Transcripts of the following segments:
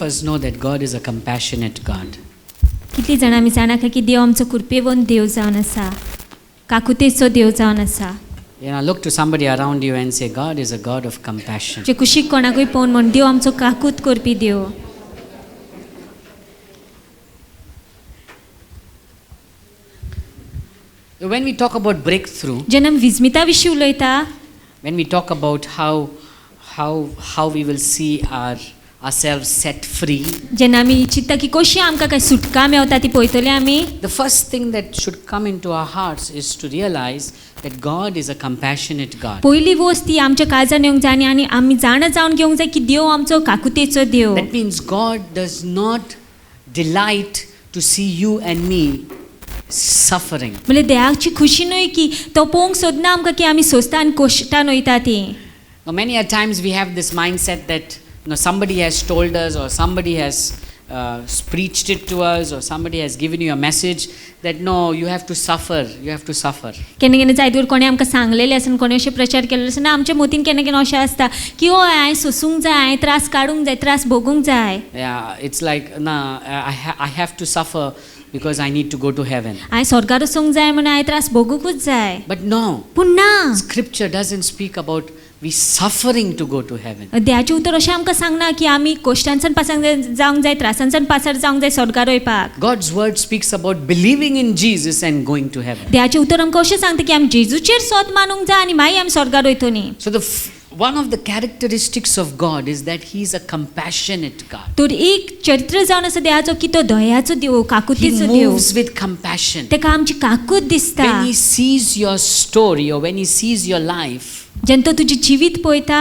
us know that God is a compassionate God? कितली जाणां आमी जाणा की देव आमचो कृपेवंत देव जावन आसा, काकुतेचो देव जावन आसा. Look to somebody around you and say, God is a God of compassion. जे कुशीक कोणाकूय पळोवन म्हण देव आमचो काकूत करपी देव. When we talk about breakthrough, जेन्ना आमी विस्मिता विशीं उलयता, when we talk about how we will see ourselves set free, जेन्ना आमी चिंत्ता की कशी आमकां काय सुटका मेवता ती पळयतले आमी, the first thing that should come into our hearts is to realize that God is a compassionate God. पयली वस्त ती आमच्या काळजान येवंक जाय आनी आमी जाणा जावन घेवंक जाय की देव आमचो काकुतेचो देव. That means God does not delight to see you and me suffering. म्हणजे देवाची खुशी न्हय की तो पळोवंक सोदना आमकां की आमी सोंसता आनी कोश्टान वयता ती. Many a times we have this mindset that somebody has told us, or somebody has preached it to us, or somebody has given you a message that no, you have to suffer, you have to suffer. केन्ना केन्ना जायते कोणी आमकां सांगलेलें आसा, कोणी अशें प्रचार केल्लो आसा, आमच्या मतीन केन्ना केन्ना अशें आसता की हय हांवें सोसूंक जाय, हांवें त्रास काडूंक जाय, त्रास भोगूंक जाय. Yeah, it's like no, I have to suffer because I need to go to heaven. हांवें स्वर्गार वचूंक जाय म्हणून हांवें त्रास भोगूंकूच जाय. But no, पूण ना, Scripture doesn't speak about we suffering to go to heaven. देवाचें उतर अशें आमकां सांगना की आमी कोश्टांसान पासांक जावंक जाय, त्रासांसान पासार जावंक जाय स्वर्गार वयपाक. God's word speaks about believing in Jesus and going to heaven. देवाचें उतर आमकां अशें सांगता की आमी जेजूचेर सोत मानूंक जाय आनी मागीर आमी स्वर्गार वयतली. So one of the characteristics of God is that he is a compassionate God. तर एक चरित्र जावन आसा देवाचो की तो दयाचो देव, He काकुतेचो Dev. moves with compassion. तेका आमची काकूत दिसता. When he sees your story, or when he sees your life, जेन्ना तो तुजें जिवीत पळयता,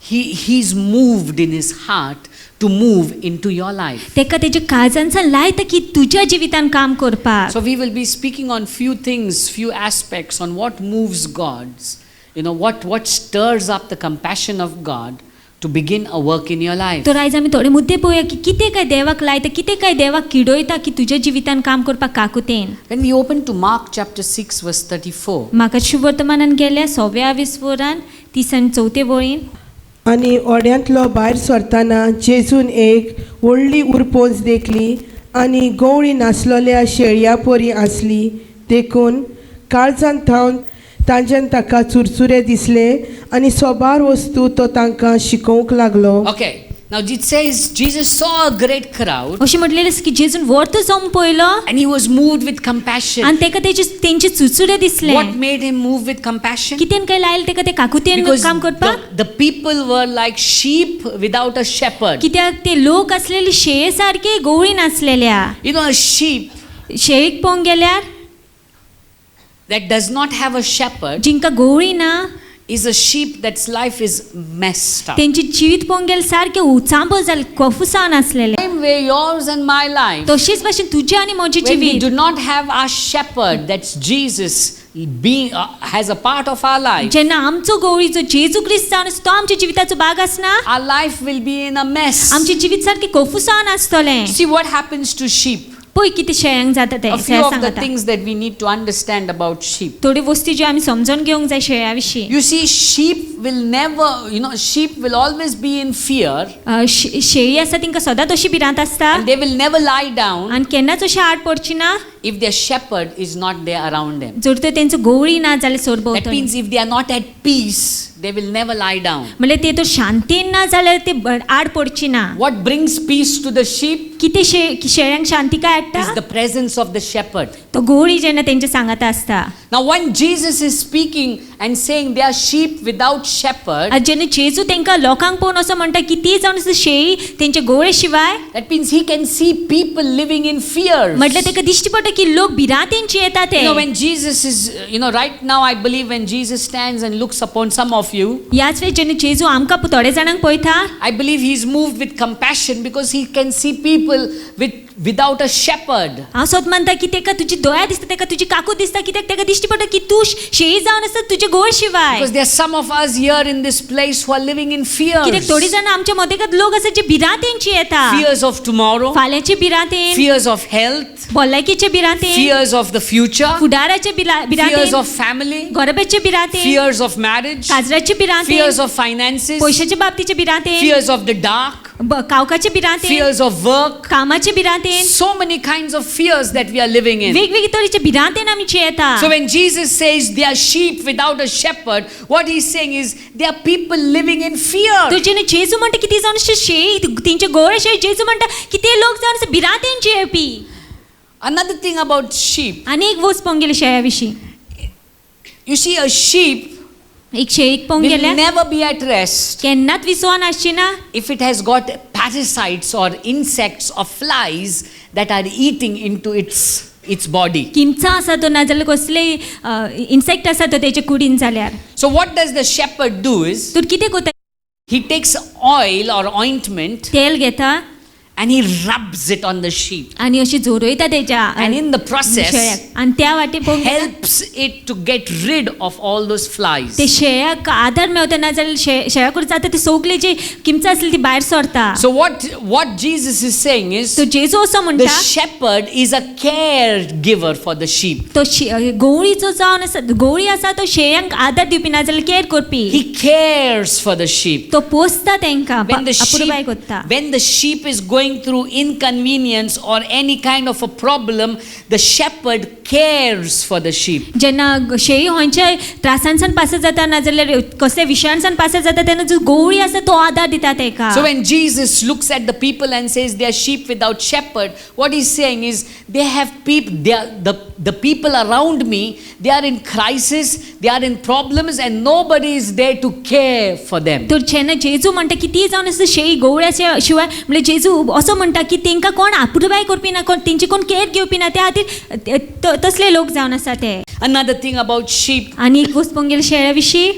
he's moved in his heart to move into your life. तेका तेज्या काळजांसान लायता की तुज्या जिवितान काम करपाक. So we will be speaking on few things, few aspects on what moves God's, what stirs up the compassion of God to begin a work in your life. तर आयज आमी थोडे मुद्दे पळोवया की कितें काय देवाक लायता, कितें काय देवाक किडोयता की तुज्या जिवितान काम करपाक काकुतेन. When we open to Mark chapter 6 verse 34, म्हाका शुभ वर्तमानान गेल्या 6व्या वरान 34 वळीन. आनी ओड्यांतलो भायर सरतना जेजून एक व्हडली उरपोंच देखली आनी गवळी नासलोल्या शेळया परी आसली देखून काळजान थावन तांच्यान ताका चुरचुरे दिसले आनी सोबार वस्तू तो तांकां शिकोवंक लागलो. okay, now it says Jesus saw a great crowd अशें म्हटलेलें आसा की जेजून वर्त जावन पळयलो and he was moved with compassion. आनी तेका तेंचे चुरचुरे दिसले. What made him move with compassion? कितें काय लायलें तेका ते काकुतेन Because काम करपाक. the people were like sheep without a shepherd. कित्याक ते लोक आसलेले शेये सारके गवळी नासलेल्या. A sheep शेळीक पळोवंक गेल्यार that does not have a shepherd जिंका गवळी ना, is a sheep that's life is messed up. तेंचे जिवीत पळोवंक गेल्यार सारके उचांबळ जाले, कफुसावन आसलेले. Same way yours and my life, तशीच भाशेन तुजें आनी म्हजें when we जिवीत, do not have our shepherd, that's Jesus being has a part of our life, जेन्ना आमचो गवळी जो जेजू क्रिस्त जावन आसा तो आमच्या जिविताचो भाग आसना, our life will be in a mess. आमचें जिवीत सारकें कफुसावन आसतलें. See what happens to sheep. पळय कितें शेळ्यांक जाता तें A few of the सांगता. things that we need to understand about sheep. थोड्यो वस्ती ज्यो आमी समजून घेवंक जाय शेळ्या विशीं. You see, sheep will never, sheep will always be in fear, शेळी आसा तिंका सदांच अशी भिरांत आसता and they will never lie down आनी केन्नाच अशी आड पडची ना if their shepherd is not there around them. जर तर तेंचो गवळी ना जाल्यार That सोरभोंवतणी. means if they are not at peace, they will never lie down. म्हणजे ते तर शांतीन ना जाल्यार ते आड पडची ना. What brings peace to the sheep कितें शेळ्यांक शांती काय हाडटा? is the presence of the shepherd. तो गवळी जेन्ना तेंच्या सांगाता आसता. Now when Jesus is speaking and saying they are sheep without shepherd, आज जेन्ना जेजू तेंकां लोकांक पळोवन असो म्हणटा की ती जावन आसा शेळी तेंचे गवळे शिवाय, that means he can see people living in fear. म्हटल्यार तेका दिश्टी पडटा की लोक भिरांतेंची येता ते. When Jesus is, right now I believe when Jesus stands and looks upon some of you, याच वेळी जेन्ना जेजू आमकां थोड्या जाणांक पळयता, I believe he's moved with compassion because he can see people without a shepherd. हांव सोद मानता की तेका तुजी दोळ्या दिसता, तेका तुजी काकूत दिसता, कित्याक तेका दिश्टी पडटा की तूं शेळी जावन आसा तुजे गवळ शिवाय. Because there are some of us here in this place who are living in fears. कित्याक थोडी जाणां आमच्या मदेकात लोक आसा जे भिरांतेंची येता. Fears of tomorrow, फाल्यांचे भिरांतेन, fears of health, भलायकेचे भिरांतेन, fears of the future, फुडाराचे fears भिरांतेन, of family, गरबेचे भिरांतेन, fears of marriage, काजराचे भिरांतेन, fears of finances, पैशाच्या बाबतीचे भिरांतेन, fears of the dark, कावकाचे भिरांतेन fears of work, कामाचे भिरांतेन so many kinds of fears that we are living in. वेगवेगळे तरेचे भिरांतेन आमी जियेता. So when Jesus says they are sheep without a shepherd, what he's saying is they are people living in fear. तो जेने जेजू म्हणटा की ती जावन शे तिंचे गोळे शे जेजू म्हणटा की ते लोक जावन भिरांतेन जियेपी. Another thing about sheep, आनी एक वस्त पोवंक गेले शेळ्या विशीं. you see a sheep एक शेळीक पोवंक will गेल्या never be at rest केन्नाच विसवण आसची ना if it has got parasites or insects or flies that are eating into its body. किमचा आसा तो नाजाल्यार कसले इन्सेक्ट आसा तो तेचे कुडीन जाल्यार. So what does the shepherd do is तर कितें कोता he takes oil or ointment तेल घेता and he rubs it on the sheep आनी अशी जोरयता तेच्या and in the process शेळ्याक आनी त्या वाटे पोवंक गेल्यार helps it to get rid of all those flies. ते शेळ्याक आदार मेळता नाजाल्यार शेळ्याकूच जाता ती सगळी जी किमचा आसली ती भायर सरता. So what Jesus is saying is तो जेजू असो the म्हणटा shepherd is a caregiver for the sheep. तो गवळीचो जावन आसा गवळी आसा तो शेळ्यांक आदार दिवपी नाजाल्यार care Karpi. He cares for the sheep. तो पोसता तेंकां When अपुरबाय करता. the sheep is going through inconvenience or any kind of a problem, the shepherd cares for the sheep. जेन्ना शेळी खंयच्याय त्रासांसान पास जाता नाजाल्यार कसल्या विशयासान पास जाता तेन्ना जो गवळी आसा तो आदार दिता तेका. So when Jesus looks at the people and says they are sheep without shepherd, what he's saying is they have the people around me, they are in crisis, they are in problems and nobody is there to care for them. तर जेन्ना जेजू म्हणटा की ती जावन आसा शेळी गवळ्याच्या शिवाय म्हणजे जेजू असो म्हणटा की तेंकां कोण आपुरबाय करपी ना कोण तेंची कोण केअर घेवपी ना त्या खातीर तसले लोक जावन आसा ते. Another thing about sheep, आनी एक वस्त पोवंक गेले शेळ्या विशीं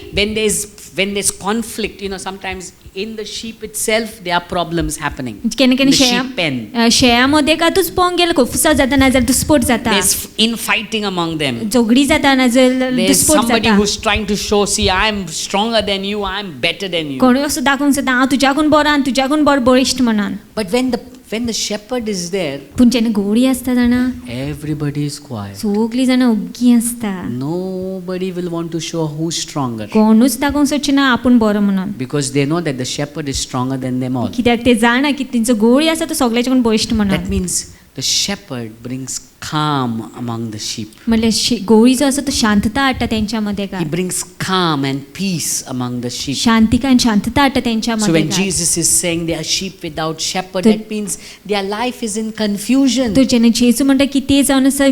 when there's conflict, sometimes in the sheep itself there are problems happening. केन्ना The केन्ना sheep pen. शेळ्यामध्ये कातूच पोवंक गेले फुसा जाता नाजाल्यार दुस्पोट जाता. There's infighting among them. झगडी जाता नाजाल्यार There's दुस्पोट somebody जाता. who's trying to show, see, I'm stronger than you, I'm better than you. कोणी असो दाखोवंक जाता हांव तुज्याकून बरो आनी तुज्याकून बरो बळिश्ट म्हणून. But when the shepherd is there, पूण जेन्ना गवळी आसता जाणा everybody is quiet. सगळीं जाणां ओग्गी आसता. Nobody will want to show who's stronger कोणूच दाखोवंक सोदचे ना आपूण बरो म्हणून. because they know that the shepherd is stronger than them all. कित्याक ते जाणा की तेंचो गवळी आसा तो सगळ्याच्याकून बळिश्ट That म्हणून. means the shepherd brings calm among the sheep. म्हणल्यार गवळी जो आसा तो शांतता हाडटा तेंच्या मदें He brings calm and peace among the sheep. Shantika आनी शांतता हाडटा तेंच्या So when मदें. Jesus is saying they are sheep without shepherd, तो- that means their life is in confusion. तो जेन्ना जेजू म्हणटा की ते जावन आसा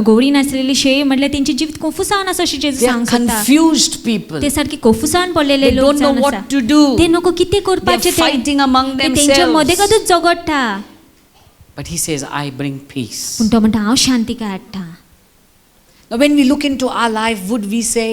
गवळी नासलेली शेळी म्हटल्यार तेंचे जीवित कोफुसावन आसा अशें जेजू They are सांगता. confused people. ते सारखे कोफुसावन पडलेले They लोक don't know जावन what आसा. to do. ते नको कितें They करपाचें are fighting among ते तेंच्या themselves. मदें कादूच झगडटा. But he says, I bring peace. पूण तो म्हणटा हांव शांतिका हाडटा. Now, when we look into our life, would we say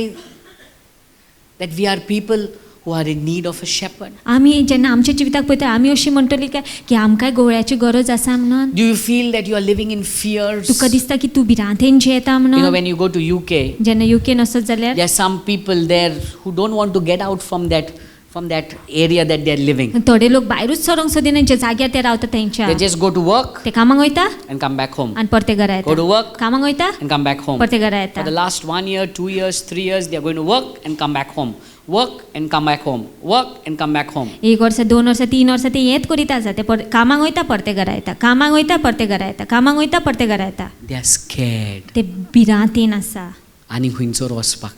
that we are people who are in need of a shepherd? आमी जेन्ना आमच्या जिविताक पळयता आमी अशीं म्हणटली काय की आमकांय गवळ्याची गरज आसा म्हणून. Do you feel that you are living in fears? तुका दिसता की तूं भिरांतेन जियेता म्हणून. When you go to UK, जेन्ना युकेन वचत जाल्यार there are some people there who don't want to get out from that area that they are living. थोडे लोक भायरूच सरोंक सोदिना जे जाग्यार ते रावता तेंच्या. They just go to work ते कामाक वयता and come back home. आनी परते घरा Go to येता. work कामाक वयता and come back home. परते घरा For the येता. last 1 year, 2 years, 3 years, they are going to work and come back home. Work and come back home. Work and come back home. एक वर्ष 2 वर्ष 3 वर्ष ते हेंच करीत आसा. ते कामाक वयता परते घरा येता. कामाक वयता परते घरा येता. कामाक वयता परते घरा येता. They are scared. ते भिरांतेन आसा. आणि खंयचो वचपाक.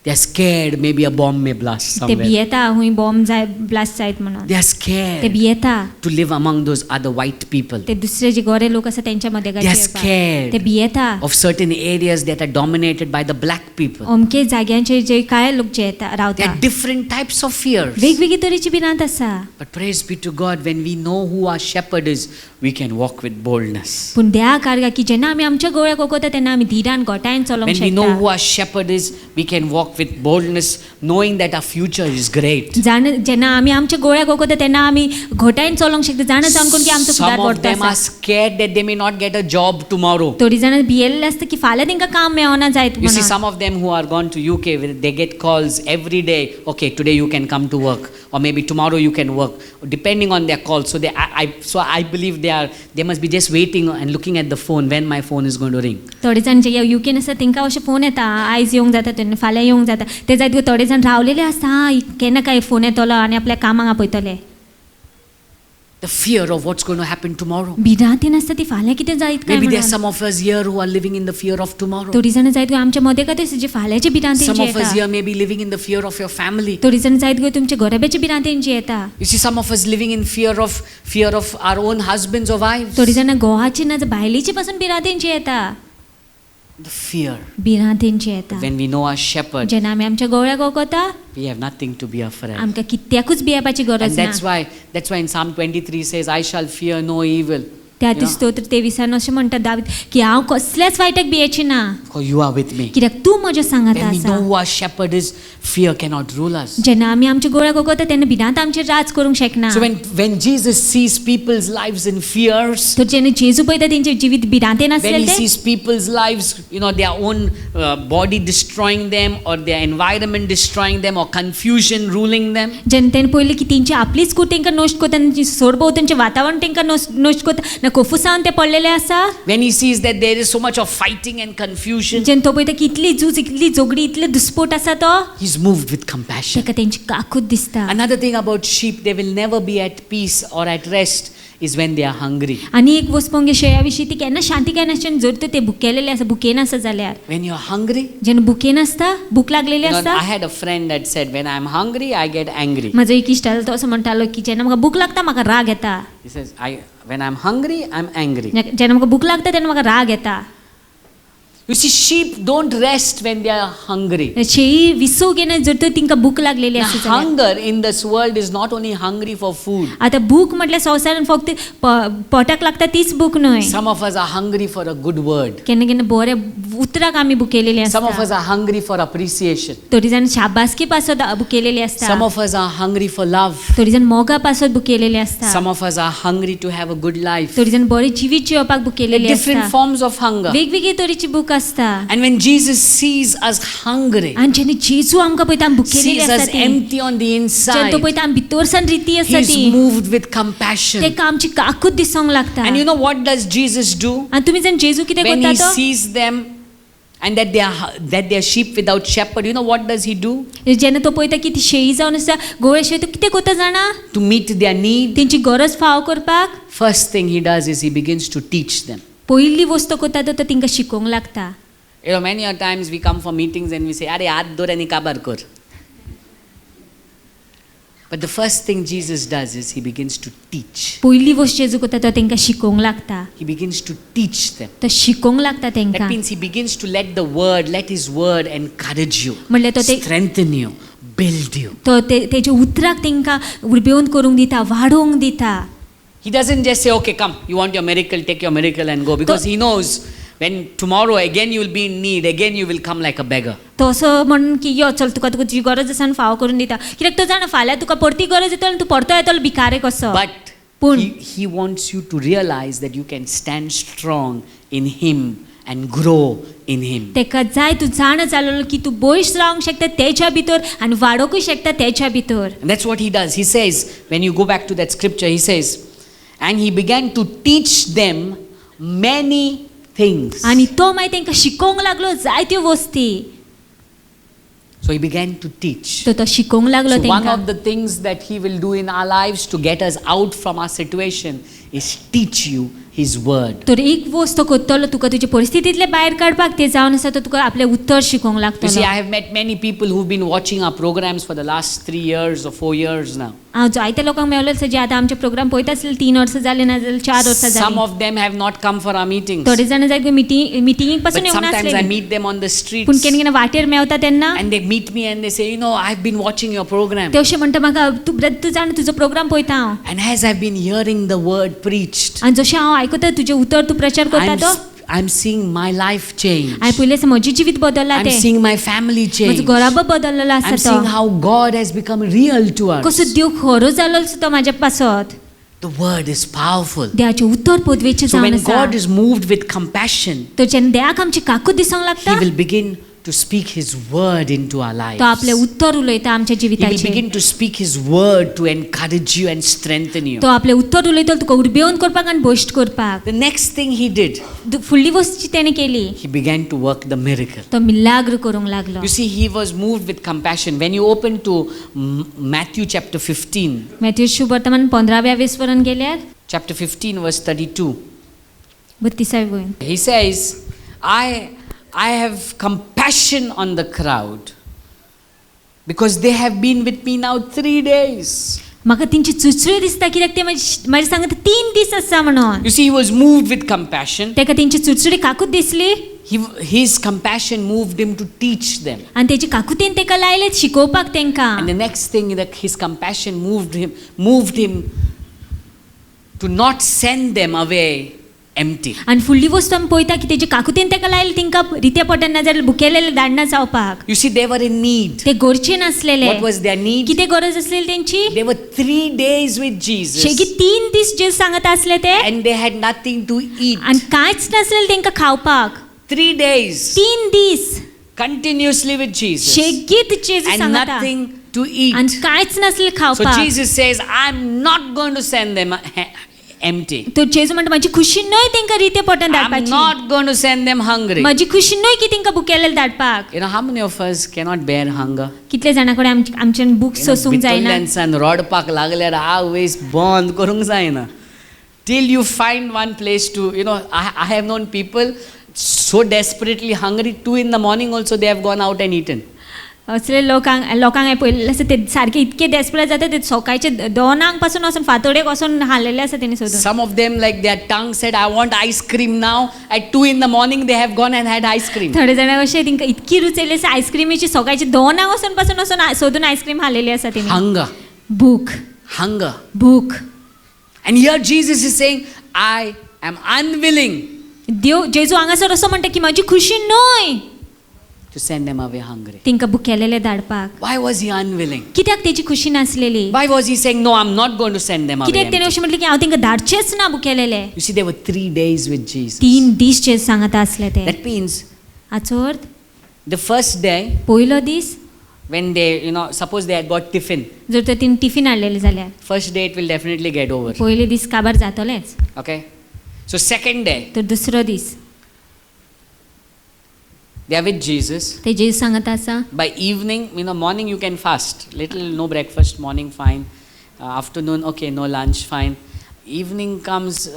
They are scared maybe a bomb may blast ते somewhere. भियेता हुंय बॉम्ब जाय ब्लास्ट जायत म्हणून. They are ते scared भियेता. to live among those other white people. ते दुसरे जे गोरे लोक आसा तेंच्या मध्ये They are scared ते भियेता. of certain areas that are dominated by the black people. अमके जाग्यांचे जे काळे लोक जे येता There रावता. are different types of fears. वेगवेगळी तरेची भिरांत आसा. But praise be to God, when we know who our shepherd is, we can walk with boldness. पूण देवा कारगा की जेन्ना आमी आमच्या गोळ्याक ओकोता तेन्ना आमी धिरान गोटायन चलोंक When we know शकता. who our shepherd is, we can walk with boldness, knowing that our future is great. जेन्ना आमी आमच्या गोळ्याक ओकोता तेन्ना आमी घोटायन चलोंक शकता जाणा जावन कोण की आमचो फुडार Some of वडतो them are आसा. scared that they may not get a job tomorrow. थोडी जाणां भियेल्ले आसता की फाल्यां तेंकां काम मेळना जायत You see, म्हणून. some of them who are gone to UK, they get calls every day. Okay, today you can come to work, or maybe tomorrow you can work, depending on their call. So I believe they must be just waiting and looking at the phone when my phone is going to ring. थोडे जाण जे युकेन आसा तेंकां अशे phone येता आयज येवंक जाता तेन्ना फाल्यां येवंक जाता ते जायत थोडे जाण रावलेले आसता केन्ना काय फोन येतलो आनी आपल्या कामाक आपयतले. The fear of what's going to happen tomorrow. भिरांती नासता ती फाल्यां कितें जायत काय Maybe there's म्हणून. some of us here who are living in the fear of tomorrow. थोडी जाणां जायत गो आमच्या मदें काय जे फाल्यांचे भिरांतेंची Some of us येता. here may be living in the fear of your family. थोडी जाणां जायत गो तुमच्या घराब्याची भिरांतेंची येता. You see, some of us living in fear of our own husbands or wives. थोडी जाणां घोवाची ना भायलीची पासून भिरांतेंची येता. The fear. भिरांतेंची येता. When we know our shepherd, जेन्ना आमी आमच्या गवळ्याक वळखता we have nothing to be afraid. आमकां कित्याकूच भियेवपाची And गरज ना. that's why in Psalm 23 says, I shall fear no evil. त्या You know, दिस स्तोत्र 23 अशें म्हणटा दावीद की हांव कसल्याच वायटाक भियेची ना because you are with me. कित्याक तूं म्हज्या सांगात When we आसा. know who our shepherd is, fear cannot rule us. जेन्ना आमी आमच्या गवळ्याक वळखता तेन्ना भिरांत आमचेर राज करूंक शकना. So when Jesus sees people's lives in fears, तर जेन्ना जेजू पळयता तेंचे जिवीत भिरांतेन when आसलें he तें sees people's lives, their own body destroying them, or their environment destroying them, or confusion ruling them, जेन्ना तेणें पळयलें की तेंची आपलीच कूड तेंकां नश्ट करता तेंची सोरभोंवतणचें वातावरण तेंकां नश्ट करता ना कोफुसावन ते पडलेले आसा. when he sees that there is so much of fighting and confusion, जेन्ना तो पळयता की इतली झूज इतली झगडी इतले दुस्पोट आसा तो he's moved with compassion. तेका तेंची काकूट दिसता. Another thing about sheep, they will never be at peace or at rest is when they are hungry. आनी एक वस्त पळोवंक शेळ्या विशीं ती केन्ना शांती काय नासतना जर तर ते भुकेलेले आसा भुकेन आसा जाल्यार When you're hungry, जेन्ना भुकेन आसता भूक लागलेली आसता. I had a friend that said, when I'm hungry, I get angry. म्हाजो एक इश्ट आसलो तो असो म्हणटालो की जेन्ना म्हाका भूक लागता म्हाका राग येता. He says, when I'm hungry, I'm angry. जेन्ना म्हाका भूक लागता तेन्ना म्हाका राग येता. You see, sheep don't rest when they are hungry. शेळी विसव घेना जर तर तिंका भूक लागलेली Now, आसा जाल्यार. hunger in this world is not only hungry for food. आता भूक म्हटल्यार संवसारान फक्त पोटाक लागता तीच भूक न्हय. Some of us are hungry for a good word. केन्ना केन्ना बरे उतराक आमी भुकेलेली Some of us आसता. are hungry for appreciation. थोडी जाण शाबासकी पासत भुकेलेली Some आसता. of us are hungry for love. थोडी जाण मोगा पासत भुकेलेली आसता. Some of us are hungry to have a good life. थोडी जाण बरे जिवीत जिवपाक भुकेलेली Different आसता. forms of hunger. वेगवेगळी तरेची भूक आसता. And when Jesus sees us hungry, आनी जेन्ना जेजू आमकां पळयता आमी भुकेलेली sees आसता us ती empty on the जेन्ना तो inside, पळयता आमी भितरसान रिती आसता he's ती moved with compassion. तेका आमची काकूट दिसोंक लागता. And you know what does Jesus do? आनी तुमी जाण जेजू कितें When करता he तो sees them and that they are sheep without shepherd, you know what does he do? जेन्ना तो पळयता की ती शेळी जावन आसा गोळे शेळी तो कितें करता जाणा To meet their need, तेंची गरज फाव करपाक first thing he does is he begins to teach them. पयली वस्त करता तो तिंका शिकोवंक लागता. Many a times we come for meetings and we say, "Are hath dor ani kabar kor." But the first thing Jesus does is he begins to teach. पयली वस्त जेजू करता तो तेंका शिकोवंक लागता. He begins to teach them. तो शिकोवंक लागता That तेंका. means he begins to let his word encourage you, म्हणल्यार तो ते strengthen you, build you. तो तेजे उतराक तेंका उर्बेवून करूंक दिता वाडोवंक दिता. He doesn't just say, "Okay, come, you want your miracle, take your miracle and go," because he knows when tomorrow again you will be in need, again you will come like a beggar. तो असो म्हणून की यो चल तुका जी गरज आसा फाव करून दिता. कित्याक तो जाणा फाल्यां तुका परती गरज येतलो आनी तूं परतो येतलो भिकारे कसो. But पूण he wants you to realize that you can stand strong in him and grow in him. तेका जाय तूं जाण जालो की तूं बळीश रावंक शकता तेच्या भितर आनी वाडोवंकूय शकता तेच्या भितर. And that's what he does. He says, when you go back to that scripture, he says, and he began to teach them many things. आनी तो मागीर तेंकां शिकोवंक लागलो जायत्यो वस्ती. So he began to teach. तो शिकोवंक लागलो So one तेंकां. of the things that he will do in our lives to get us out from our situation is teach you his word. तर एक वस्त करतलो तुका तुजे परिस्थितींतले भायर काडपाक ते जावन आसा तो तुका आपले उत्तर शिकोवंक You see, लागतलो. I have met many people who've been watching our programs for the last 3 years or 4 years now. हांव जायत्या लोकांक मेळ्ळो आसा जे आतां आमचे प्रोग्राम पळयता आसले 3 वर्सां जाले ना जाल्यार 4 वर्सां Some जालीं. of them have not come for our meetings. थोडे जाण जाय मिटिंगेक पासून But येवंक sometimes I नासले. meet them on the पूण streets केन्ना केन्ना वाटेर मेवता तेन्ना and they meet me and they say, I've been watching your program. ते अशें म्हणटा म्हाका तूं जाण तुजो प्रोग्राम पळयता हांव. And as I've been hearing the word preached, आनी जशें हांव आयकता तुजें उतर तूं प्रचार करता तो I'm seeing my life change. हांवें पयलें म्हजें जिवीत बदललां I'm तें. seeing my family म्हजो change. घराबो बदललेलो आसा I'm seeing तो. how God has become real to कसो us. देव खरो जालो आसा तो म्हाज्या पासत. The word is powerful. देवाचें उतर पदवेचें So जावन when आसा. God is moved with compassion, तर जेन्ना देवाक आमची काकूट दिसोंक He लागता will begin to speak His word into our lives. तो आपले उत्तर उलयता आमच्या He will जिविताचे. begin to speak His word to encourage you and strengthen you. तो आपले उत्तर उलयता तुका उर्बेवन करपाक आनी बोस्ट करपाक. The next thing He did, फुडली वस्त जी तेणे केली He began to work the miracle. तो मिलाग्र करूंक लागलो. You see, He was moved with compassion. When you open to Matthew chapter 15, Matthew शुभवर्तमान 15व्या वेसवरन गेल्यार chapter 15 verse 32, 32 वयन He says, I have compassion on the crowd because they have been with me now 3 days. म्हाका तेंची चुचऱ्यो दिसता कित्याक ते म्हाजे सांगता 3 दीस आसा म्हणून. You see, He was moved with compassion. तेका तेंची चुचरी काकूत दिसली His compassion moved Him to teach them. आनी तेजी काकूतेन तेका लायले शिकोवपाक तेंकां. And the next thing that His compassion moved him to not send them away empty. आनी फुडली वस्त आमी पळयता की तेजी काकूतेन तेका लायले तेंकां रित्या पडना जाल्यार भुकेलेले धाडना जावपाक. You see, they were in need. ते गरजे नासलेले. What was their need? कितें गरज आसलेली तेंची? They were 3 days with Jesus शेगी 3 दीस जे सांगत आसले ते and they had nothing to eat. आनी कांयच नासलेले तेंकां खावपाक. 3 days 3 this continuously with Jesus शेगीत जेजू and सांगता nothing to eat. आनी कांयच नासलेले So खावपाक. Jesus says, I'm not going to send them empty. तो जेजू म्हणटा माझी खुशी न्हय तेंकां रित्या पडन I'm धाडपाची. not going to send them hungry. माझी खुशी न्हय की तेंकां भुकेलेले धाडपाक. You know, how many of us cannot bear hunger? कितले जाणां कडेन आमच्यान भूक सोसूंक जायना. भितरल्यानसान रडपाक लागल्यार आवयस बंद करूंक जायना. Till you find one place to, I have known people so desperately hungry, 2 in the morning also they have gone out and eaten. असले लोकांक हांवें पळयल्लें आसा ते सारके इतके डेस्परेट जाता ते सकाळचे 2 पासून वचून फातोडेक वचून हाडलेले आसा तेणी सोदून. Some of them, like their tongue said, I want ice cream now. At 2 in the morning they have gone and had ice cream. थोडे जाणां अशे तेंकां इतकी रुचयली आसा आयस्क्रीमीची सकाळचे 2 वचून सोदून आयस्क्रीम हाडलेली आसा तेणी. Hunger. भूक. And here Jesus is saying, I am unwilling जेजू हांगासर असो म्हणटा की माझी खुशी न्हय to send them away hungry. तेंकां भुकेलेले धाडपाक. Why was He unwilling? कित्याक तेजी खुशी नासलेली? Why was He saying, no, I'm not going to send them away कित्याक तेणे empty? अशें म्हटलें की हांव तेंकां धाडचेच ना भुकेलेले. You see, there were 3 days with Jesus. 3 दीस जे सांगता आसले ते. That means हाचो अर्थ the first day पयलो दीस when they, suppose they had got tiffin. जर तर तिने टिफिन हाडलेले जाल्यार First day it will definitely get over. पयले दीस काबार जातलेच. Okay? So second day, तर दुसरो दीस they are with Jesus. ते जेजू सांगता आसा By evening, morning you can fast. Little, no breakfast, morning fine. Afternoon, okay, no lunch, fine. Evening comes,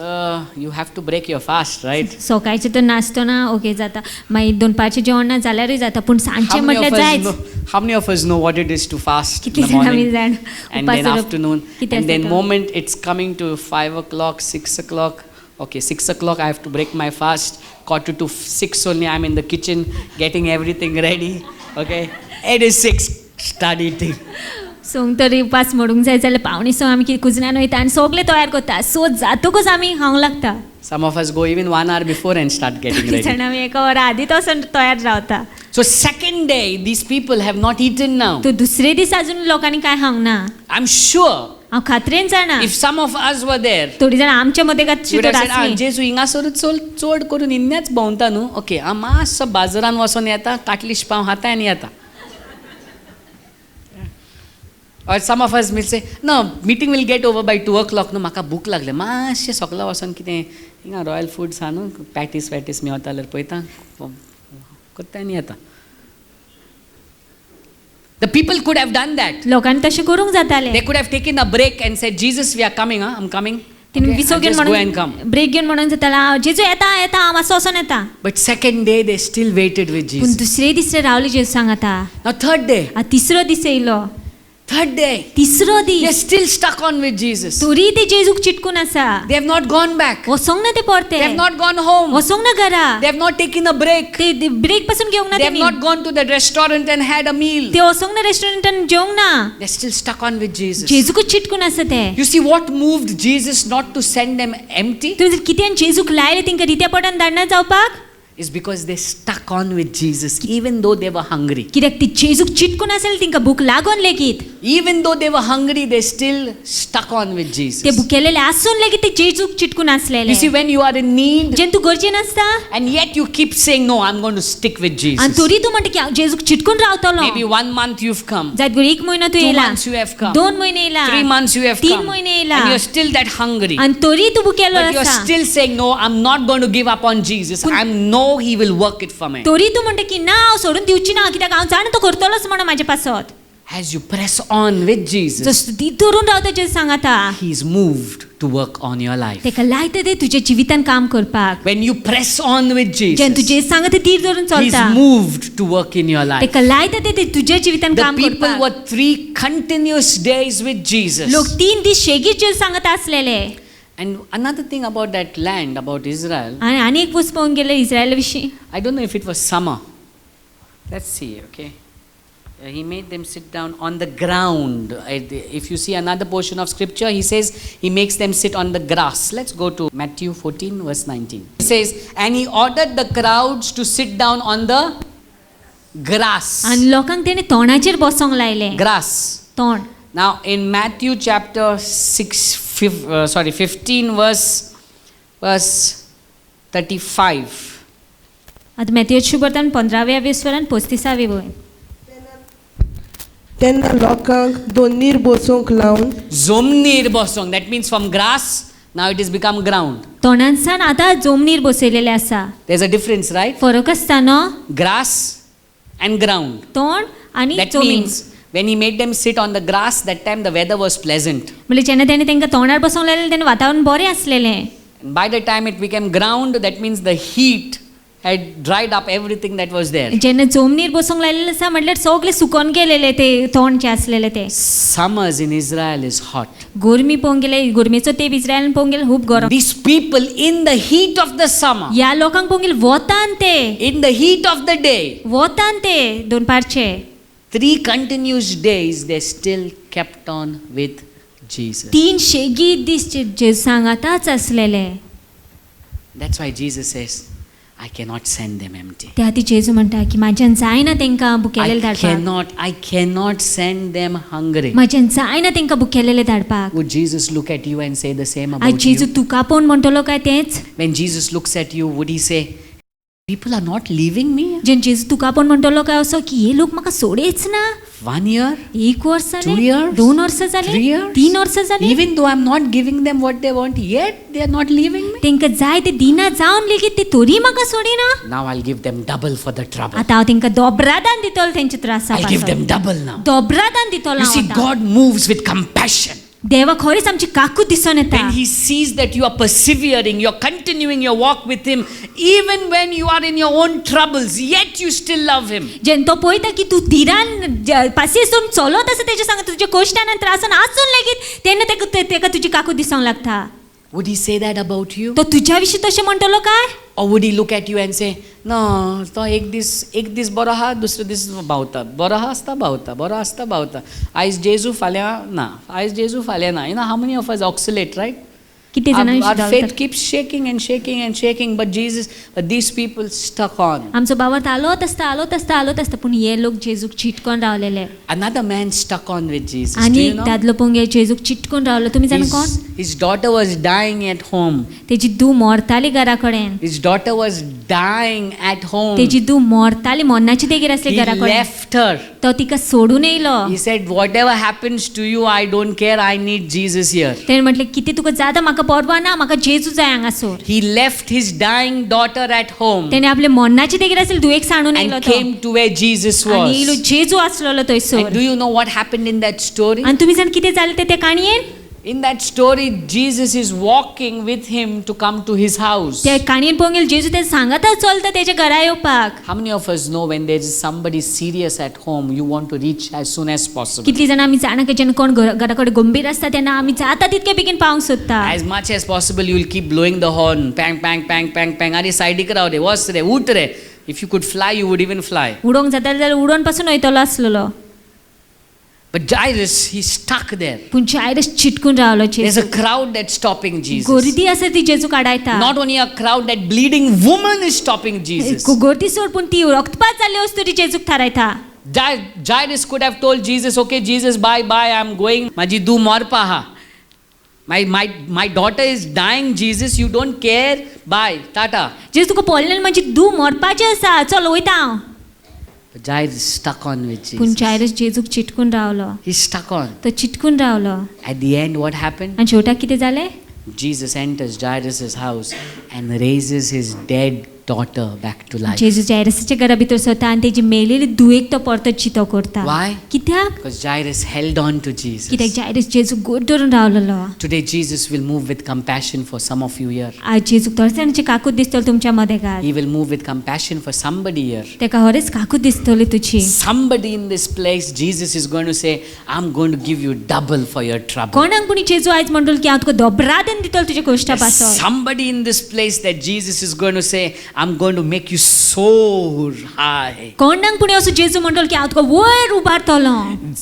you have to break your fast, right? सकाळचे तर नाश्तो ना ओके जाता मागीर 2 जेवण ना जाल्यारूय जाता पूण सांजचे How many म्हटल्यार of us जायच. know? How many of us know what it is to fast in कितले the जाण आमी morning जाण and then afternoon, कितें and then आसता तो? moment it's coming to 5 o'clock, 6 o'clock. Okay, 6 o'clock I have to break my fast. 5:45 only I'm in the kitchen getting everything ready. Okay, it is 6 start eating. सोंग तरी उपास मोडूंक जाय जाल्यार 5:45 आमी कितें कुजनान वयता आनी सगळे तयार करता सो जातकच आमी खावंक लागता. Some of us go even 1 hour before and start getting ready. जाण आमी 1 वरा आदींच वचून तयार रावता. So second day, these people have not eaten now. तो दुसरे दीस अजून लोकांनी काय खावंक ना. I'm sure हांव खात्रेन जाणा if some of us were there, थोडी जाण आमच्या मदें we would have said, आसली जेसू हिंगासरूच चड करून इन्नेच भोंवता न्हू. ओके, हांव मातसो बाजारान वचोन येता, काटलीश पाव खाता आनी येता. Or some of us will say, no, meeting will get over by 2 o'clock. No, म्हाका भूक लागले, मातशें सगळा वचोन कितें हिंगा रॉयल फूड्स आहा न्हू, पॅटीस मेवता जाल्यार पळयता करता आनी येता. The people could have done that. लोकांनी तशें करूंक जातालें. They could have taken a break and said, Jesus, we are coming, I'm coming. तिने Okay, विसो I'll घेवन just go and come. म्हणून ब्रेक घेवन म्हणून जाताला जेजू येता हांव मातसो वचोन येता. But second day, they still waited with पूण Jesus. दुसरे दीस रावले जेजू सांगता. Now third day, तिसरो दीस येयलो. तिसरो they're this still stuck on with Jesus. तोरी ते जेजूक चिटकून आसा. They have not gone back. वसोंक ना ते परते. They have not gone home. वसोंक ना घरा. They have not taken a break. ते ब्रेक पासून घेवंक ना They have तेमी. not gone to the restaurant and had a meal. ते वसोंक ना रेस्टॉरंटान जेवंक ना. They're still stuck on with Jesus. जेजूकच चिटकून आसा ते. You see what moved Jesus not to send them empty? तुवें जर कित्यान जेजूक लायले तिंका रित्या पडन धाडना जावपाक is because they stuck on with Jesus even though they were hungry. कित्याक ती जेजूक चिटकून आसली तिंका भूक लागून लेगीत Even though they were hungry, they still stuck on with ते Jesus. भुकेलेले आसून लेगीत ते जेजूक चिटकून आसलेले You see, when you are in need जेन्ना तूं गरजेन आसता and yet you keep saying, no, I'm going to stick with आनी Jesus. तरी तूं म्हणटा की हांव जेजूक चिटकून रावतलो Maybe 1 month you've come, जायत घडी 1 म्हयनो तूं 2 येयला months you have come, 2 म्हयने येयला 3 months you have 3 come, म्हयने येयला and you're still that hungry. आनी तरी तूं भुकेलो But you're आसा still saying, no, I'm not going to give up on Jesus. I know He will work it for me. तरी तूं म्हणटा की ना हांव सोडून दिवची ना कित्याक हांव जाणा तो करतलोच म्हणून म्हाजे पासत As you press on with Jesus, जसो ती धरून रावता जेजू सांगता He's moved to work on your life. तेका लायता ते तुज्या जिवितान काम करपाक When you press on with जेन्ना तू Jesus, जेजू सांगता तीर धरून He's चलता moved to work in your life. तेका लायता ते तुज्या जिवितान The काम people करपाक were 3 continuous days with Jesus. लोक 3 दीस शेगीत जेजू सांगत आसलेले And another thing about that land, about Israel, आनी एक वस्त पळोवंक गेले इस्रायला विशीं I don't know if it was summer. Let's see, okay. He made them sit down on the ground. If you see another portion of scripture, he says he makes them sit on the grass. Let's go to Matthew 14, verse 19. He says, and he ordered the crowds to sit down on the grass. आनी लोकांक तेणे तोंडाचेर बसोंक लायले Grass. तोंड Now, in Matthew chapter 15, verse 35. आतां Matthew शुभर्तान 15व्या वेसवरान 35वी वय तेन्ना लोकांक दोनीर बसोंक लावन Zomnir bosong. That means from grass, now it has become ground. तोंडांसान आतां जमनीर बसयलेले आसा There's a difference, right? फरक आसता न्हू Grass and ground. तोंड आनी That जमीन means when he made them sit on the grass, that time the weather was pleasant. म्हणजे जेन्ना तेणे तांकां तोंडार बसोंक लायलें तेन्ना वातावरण बरें आसलेलें And by the time it became ground, that means the heat had dried up everything that was there. जेन्ना जमनीर बसोंक लायलेलें आसा म्हटल्यार सगळें सुकोवन गेलेले ते तोंड जे आसलेले ते Summers in Israel is hot. गरमी पळोवंक गेले गरमेचो तेंप इस्रायलान पळोवंक गेले खूब गरम These people in the heat of the summer, ह्या लोकांक पळोवंक गेले वतान ते in the heat of the day, वतान ते दोनपारचे 3 continuous days, they still kept on with Jesus. 3 शेगीत दीस जे सांगाताच आसलेले That's why Jesus says, I cannot send them empty. त्या खातीर जेजू म्हणटा की म्हाज्यान जायना तांकां भुकेलेले धाडपाक I cannot send them hungry. म्हाज्यान जायना तांकां भुकेलेले धाडपाक Would Jesus look at you and say the same आज about जेजू you? तुका पळोवन म्हणटलो काय तेच When Jesus looks at you, would he say, people are not leaving me? जेन्ना जेजू तुका पळोवन म्हणटलो काय असो की हे लोक म्हाका सोडेच ना 1 year? 1 वर्स 2 जालें years? 2 वर्सां 3 जालीं years? 3 वर्सां जालीं Even though I'm not giving them what they want, yet they are not leaving me. तांकां जाय ते दिना जावन लेगीत ते तरी म्हाका सोडिना Now I'll give them double for the trouble. आतां हांव तांकां दोबरादान दितलो तेंचे त्रासा I'll give them double now. दोबरादान दितलो You see, हांव आतां. God moves with compassion. देवा खरेंच आमची काकूत दिसून येता When He sees that you are persevering, you're continuing your walk with Him, even when you are in your own troubles, yet you still love Him. जेन्ना तो पळयता की तूं तिरान पासियेसून चलत आसा तेजे सांग तुज्या कोश्टान आनी त्रासान आसून लेगीत तेन्ना तेका तुजी काकूत दिसूंक लागता Would He say that about you? तो तुज्या विशीं तशें म्हणटलो काय Or would He look at you and say, no, तो एक दीस बरो आहा, दुसरो दीस भावता, बरो आसता भावता. आयज जेजू फाल्यां ना, आयज जेजू फाल्यां ना. You know how many of us oscillate, right? किती जाणांची Our धांवता. faith keeps shaking and shaking and shaking, but these people stuck on. आमचो बाबा आलोत आसता पूण हे लोक जेजूक चिटकोन रावलेले Another man stuck on with Jesus. Do आनी you एक know? दादलो पोंगे जेजूक चिटकोन रावलो तुमी जाणा कोण His daughter was dying at home. तेजी धूव मोरताली घरा कडेन His daughter was dying at home. तेजी धूव मोरताली मोन्नाची देगेर आसली He घरा कडेन left her. तो तिका सोडून येयलो He said, whatever happens to you, I don't care. I need Jesus here. तेणें म्हटलें कितें तुका जाता म्हाका परवा ना म्हाका जेजू जाय हांगासर He left his dying daughter at home तेणे आपले मोन्नाची देगेर आसली धुवेक सांडून येयलो and तो came to where Jesus आनी येयलो was. जेजू आसलेलो And थंयसर do you know what happened in that story? आनी तुमी जाण कितें जालें ते काणयेन In that story, Jesus is walking with him to come to his house. ते काणयेन पळोवंक गेल्यार जेजू ते सांगाता चलता तेच्या घरा येवपाक How many of us know when there is somebody serious at home, you want to reach as soon as possible? कितली जाणां आमी जाणा की जेन्ना कोण घरा कडेन गंभीर आसता तेन्ना आमी जाता तितके बेगीन पावंक सोदता As much as possible, you will keep blowing the horn. Pang, pang, pang, pang, pang. Are side rav re, was re, ut re. If you could fly, you would even fly. उडोवंक जाता जाल्यार उडोवन पासून वयतलो आसलेलो But Jairus, he's stuck there. पूण जायरस चिटकून रावलो There's जेजू a crowd that's stopping Jesus. गर्दी आसा ती जेजू काडायता Not only a crowd, that bleeding woman is stopping Jesus. गर्दी सोड पूण ती रक्तपात जाल्ली वस्तू ती जेजूक थारायता Jairus could have told Jesus, okay, Jesus, bye, I'm going. Maji du morpa ha. My daughter is dying, Jesus, you don't care. Bye, tata. जेजू तुका पडलें म्हणजे दू मरपाचें आसा चल वयता हांव But Jairus is stuck on with पूण Jesus. जायरस जेजूक चिटकून रावलो He's stuck on. तो चिटकून रावलो At the end, what happened? आनी शेवटाक कितें जालें Jesus enters Jairus' house and raises his dead daughter back to life. जेजू जायरसाच्या घरा भितर सरता आनी तेजी मेलेली धुवेक तो परत चितो करता Why? कित्याक Because Jairus held on to Jesus. कित्याक जायरस जेजू गोड धरून रावलेलो Today, Jesus will move with compassion for some of you here. आज जेजूक थोडे काकूत दिसतलो तुमच्या मदेगार He will move with compassion for somebody here. तेका खरेंच काकूत दिसतली तुजी Somebody in this place, Jesus is going to say, I'm going to give you double for your trouble. कोणाक पुणी जेजू आयज म्हणटलो की हांव तुका दोबरादेन दितलो तुजे कश्टा There's पासत somebody in this place that Jesus is going to say, I'm going to make you soar high. कोणाक पुणी असो जेजू म्हणटलो की हांव तुका वयर उबारतलो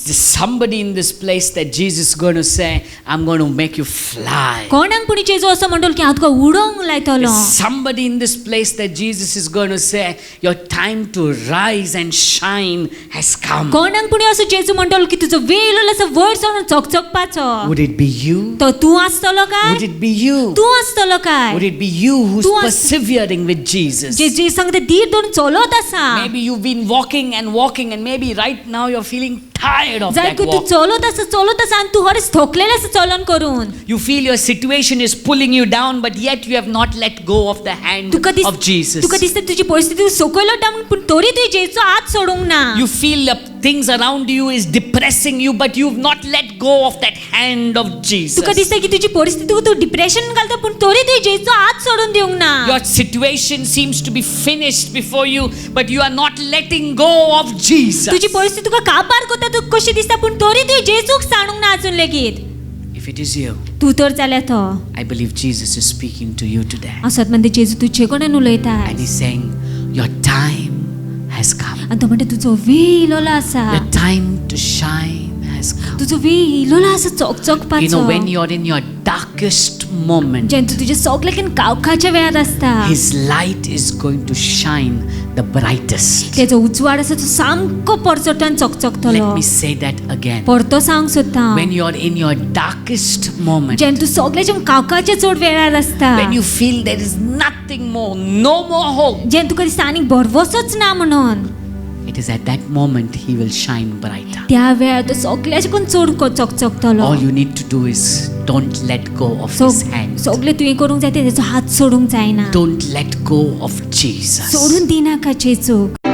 There's somebody in this place that Jesus is going to say, I'm going to make you fly. कोणाक पुणी जेजू असो म्हणटलो की हांव तुका उडोंक लायतलो There's somebody in this place that Jesus is going to say, your time to rise and shine has come. कोणाक पुणी असो जेजू म्हणटलो की तुजो वेळ येयलो आसा वयर सरून चकचकपाचो Would it be you? तो तूं आसतलो काय Would it be you? तूं आसतलो काय Would it be you who's तूं आस- persevering with Jesus? जे सांगता धीर धरून चलत आसा Maybe you've been walking and maybe right now you're feeling tired of जाय that की तू walk. चलत आसा आनी तू खरेंच थकलेलें आसा चलन करून You feel your situation is pulling you down, but yet you have not let go of the hand Tuka of Jesus. तुका दिसता तुजी परिस्थिती सकयल वता पूण तरी तुवें जेजूचो हात सोडूंक ना You feel the things around you is depressing you, but you've not let go of that hand of Jesus. तुका दिसता की तुजी परिस्थिती तू डिप्रेशन घालता पूण तरी तुवें जेजूचो हात सोडून दिवंक ना Your situation seems to be finished before you, but you are not letting go of Jesus. तुजी परिस्थिती तुका काबार करता तुका कशी दिसता पूण तरी तुवें जेजूक सांडूंक ना अजून लेगीत If it is you, तूं तर जाल्यार तो I believe Jesus is speaking to you today. हांव सतमंदी जेजू तुजे कडेन उलयता And he's saying, your time has come. आनी तो म्हणटा तुजो वेळ येयलो आसा Your time to shine has come. तुजो वेळ येयलो आसा चकचकपाचो You know, when you're in your darkest moment, जेन्ना तू तुज्या सगळ्याकीन कावखाच्या वेळार आसता his light is going to shine the brightest. तेजो उजवाड आसा तो सामको परचोटान चकचकतलो Let me say that again. परतो सांग सोदता When you're in your darkest moment, जेन्ना तू सगळ्याच्या कावखाच्या चड वेळार आसता when you feel there is nothing more, no more hope, जेन्ना तुका दिसता आनीक भरवसोच ना म्हणून it is at that moment he will shine brighter. त्या वेळार तो सगळ्याच्याकून चड चकचकतलो All you need to do is don't let go of his hand. सगळें तुवें करूंक जाय तेजो हात सोडूंक जायना Don't let go of Jesus. सोडून दिनाका जेजूक